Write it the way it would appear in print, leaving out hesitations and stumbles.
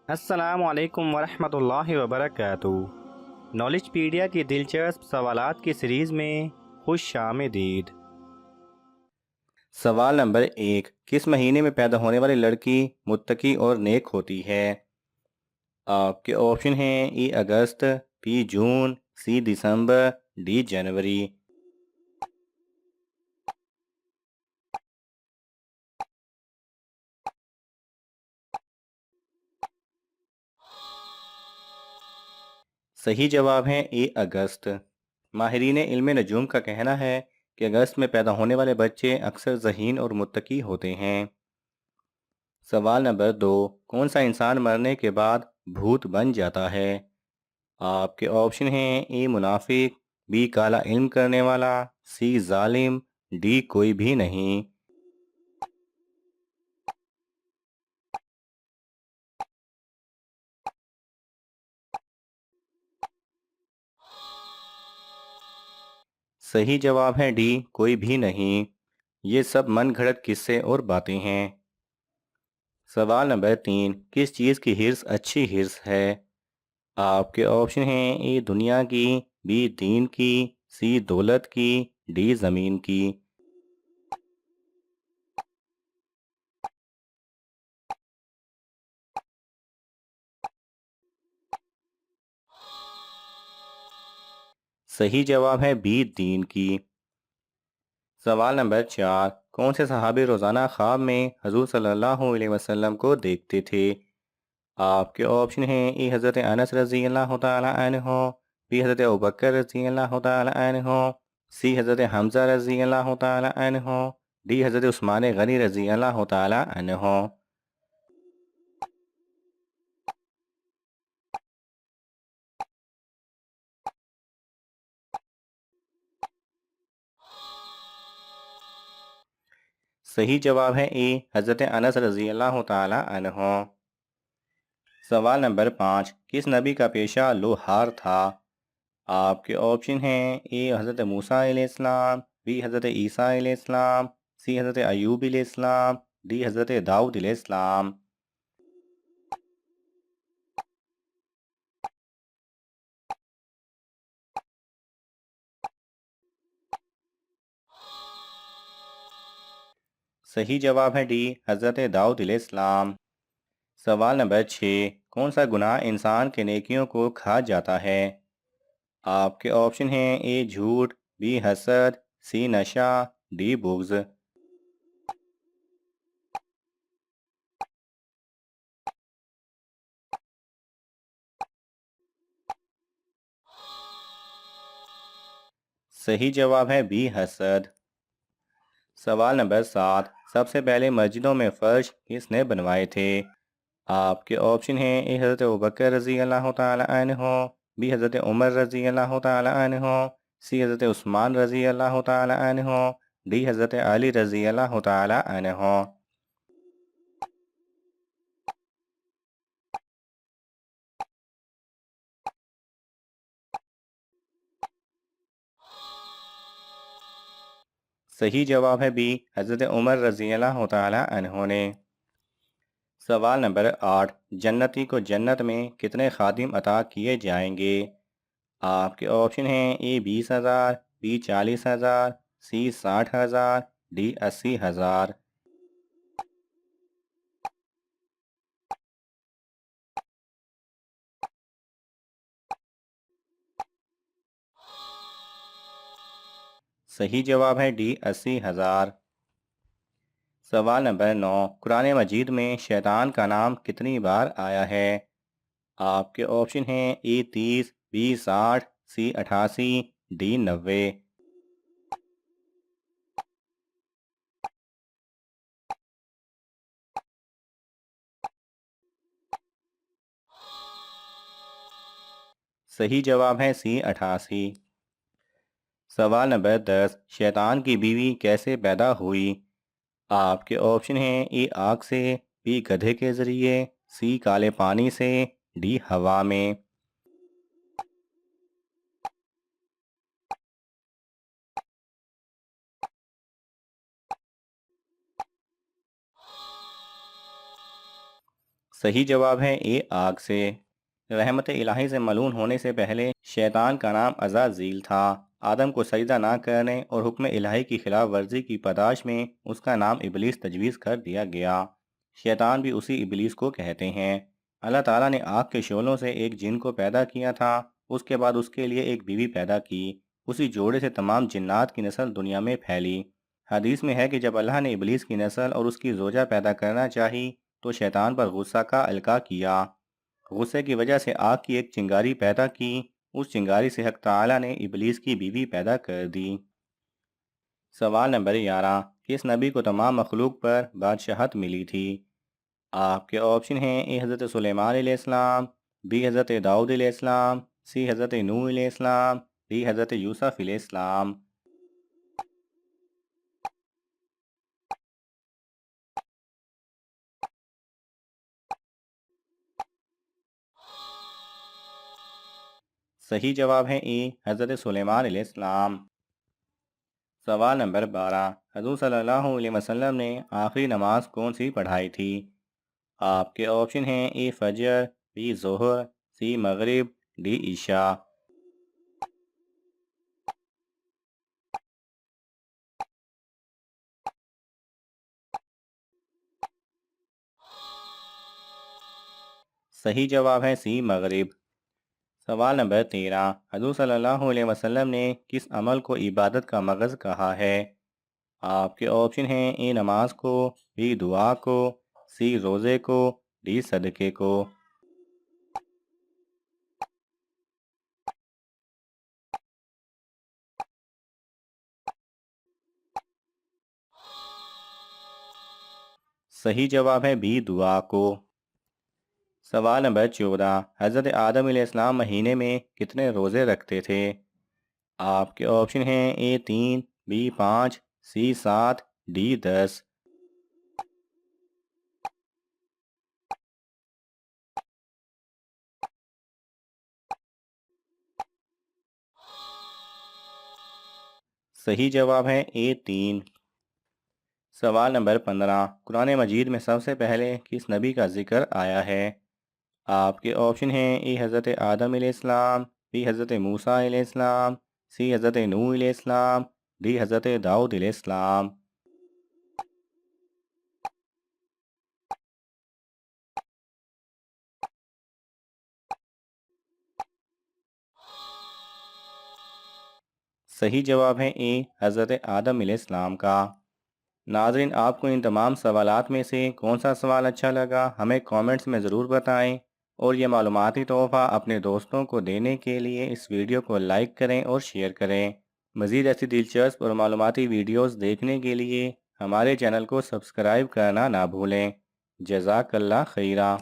السلام علیکم ورحمۃ اللہ وبرکاتہ۔ نالج پیڈیا کی دلچسپ سوالات کی سیریز میں خوش آمدید۔ سوال نمبر 1، کس مہینے میں پیدا ہونے والی لڑکی متقی اور نیک ہوتی ہے؟ آپ کے آپشن ہیں ای اگست، be June, C December, D جنوری۔ صحیح جواب ہے ای اگست۔ ماہرین علم نجوم کا کہنا ہے کہ اگست میں پیدا ہونے والے بچے اکثر ذہین اور متقی ہوتے ہیں۔ سوال نمبر 2، کون سا انسان مرنے کے بعد بھوت بن جاتا ہے؟ آپ کے آپشن ہیں اے منافق، بی کالا علم کرنے والا، سی ظالم، ڈی کوئی بھی نہیں۔ صحیح جواب ہے ڈی کوئی بھی نہیں۔ یہ سب من گھڑت قصے اور باتیں ہیں۔ سوال نمبر 3، کس چیز کی ہرس اچھی ہرس ہے؟ آپ کے آپشن ہیں اے دنیا کی، بی دین کی، سی دولت کی، ڈی زمین کی۔ صحیح جواب ہے بی دین کی۔ سوال نمبر 4، کون سے صحابی روزانہ خواب میں حضور صلی اللہ علیہ وسلم کو دیکھتے تھے؟ آپ کے آپشن ہیں اے حضرت انس رضی اللہ تعالی عنہ، بی حضرت ابوبکر رضی اللہ تعالی عنہ، سی حضرت حمزہ رضی اللہ تعالی عنہ، ڈی حضرت عثمان غنی رضی اللہ تعالی عنہ۔ صحیح جواب ہے اے حضرت انس رضی اللہ تعالی عنہ۔ سوال نمبر 5، کس نبی کا پیشہ لوہار تھا؟ آپ کے آپشن ہیں اے حضرت موسیٰ علیہ السلام، بی حضرت عیسیٰ علیہ السلام، سی حضرت ایوب علیہ السلام، ڈی حضرت داؤد علیہ السلام۔ صحیح جواب ہے ڈی حضرت داؤد علیہ السلام۔ سوال نمبر 6، کون سا گناہ انسان کے نیکیوں کو کھا جاتا ہے؟ آپ کے آپشن ہیں اے جھوٹ، بی حسد، سی نشہ، ڈی بغض۔ صحیح جواب ہے بی حسد۔ سوال نمبر 7، سب سے پہلے مسجدوں میں فرش کس نے بنوائے تھے؟ آپ کے آپشن ہیں اے حضرت ابوبکر رضی اللہ تعالی عنہ، بی حضرت عمر رضی اللہ تعالی عنہ، سی حضرت عثمان رضی اللہ تعالی عنہ، ڈی حضرت علی رضی اللہ تعالی عنہ۔ صحیح جواب ہے بی حضرت عمر رضی اللہ تعالی عنہ نے۔ سوال نمبر 8، جنتی کو جنت میں کتنے خادم عطا کیے جائیں گے؟ آپ کے آپشن ہیں اے 20,000، بی 40,000، سی 60,000، ڈی 80,000۔ صحیح جواب ہے ڈی 80,000۔ سوال نمبر 9، قرآن مجید میں شیطان کا نام کتنی بار آیا ہے؟ آپ کے آپشن ہیں اے 30، بی 60، سی 88، ڈی 90۔ صحیح جواب ہے سی 88۔ سوال نمبر 10، شیطان کی بیوی کیسے پیدا ہوئی؟ آپ کے آپشن ہیں اے آگ سے، بی گدھے کے ذریعے، سی کالے پانی سے، ڈی ہوا میں۔ صحیح جواب ہے اے آگ سے۔ رحمت الہی سے ملعون ہونے سے پہلے شیطان کا نام عزازیل تھا۔ آدم کو سجدہ نہ کرنے اور حکم الہی کی خلاف ورزی کی پاداش میں اس کا نام ابلیس تجویز کر دیا گیا۔ شیطان بھی اسی ابلیس کو کہتے ہیں۔ اللہ تعالیٰ نے آگ کے شعلوں سے ایک جن کو پیدا کیا تھا، اس کے بعد اس کے لیے ایک بیوی پیدا کی۔ اسی جوڑے سے تمام جنات کی نسل دنیا میں پھیلی۔ حدیث میں ہے کہ جب اللہ نے ابلیس کی نسل اور اس کی زوجہ پیدا کرنا چاہی تو شیطان پر غصہ کا القاء کیا۔ غصے کی وجہ سے آگ کی ایک چنگاری پیدا کی۔ اس چنگاری سے حق تعالیٰ نے ابلیس کی بیوی پیدا کر دی۔ سوال نمبر 11، کس نبی کو تمام مخلوق پر بادشاہت ملی تھی؟ آپ کے آپشن ہیں اے حضرت سلیمان علیہ السلام، بی حضرت داؤد علیہ السلام، سی حضرت نوح علیہ السلام، ڈی حضرت یوسف علیہ السلام۔ صحیح جواب ہے اے حضرت سلیمان علیہ السلام۔ سوال نمبر 12، حضور صلی اللہ علیہ وسلم نے آخری نماز کون سی پڑھائی تھی؟ آپ کے آپشن ہیں اے فجر، بی ظہر، سی مغرب، ڈی عشاء۔ صحیح جواب ہے سی مغرب۔ سوال نمبر 13، حضور صلی اللہ علیہ وسلم نے کس عمل کو عبادت کا مغز کہا ہے؟ آپ کے آپشن ہیں اے نماز کو، بی دعا کو، سی روزے کو، ڈی صدقے کو۔ صحیح جواب ہے بی دعا کو۔ سوال نمبر 14، حضرت آدم علیہ السلام مہینے میں کتنے روزے رکھتے تھے؟ آپ کے آپشن ہیں اے 3، بی 5، سی 7، ڈی 10۔ صحیح جواب ہے اے 3۔ سوال نمبر 15، قرآن مجید میں سب سے پہلے کس نبی کا ذکر آیا ہے؟ آپ کے آپشن ہیں اے حضرت آدم علیہ السلام، بی حضرت موسیٰ علیہ السلام، سی حضرت نوح علیہ السلام، ڈی حضرت داؤد علیہ السلام۔ صحیح جواب ہے اے حضرت آدم علیہ السلام کا۔ ناظرین، آپ کو ان تمام سوالات میں سے کون سا سوال اچھا لگا ہمیں کامنٹس میں ضرور بتائیں، اور یہ معلوماتی تحفہ اپنے دوستوں کو دینے کے لیے اس ویڈیو کو لائک کریں اور شیئر کریں۔ مزید ایسی دلچسپ اور معلوماتی ویڈیوز دیکھنے کے لیے ہمارے چینل کو سبسکرائب کرنا نہ بھولیں۔ جزاک اللہ خیرہ۔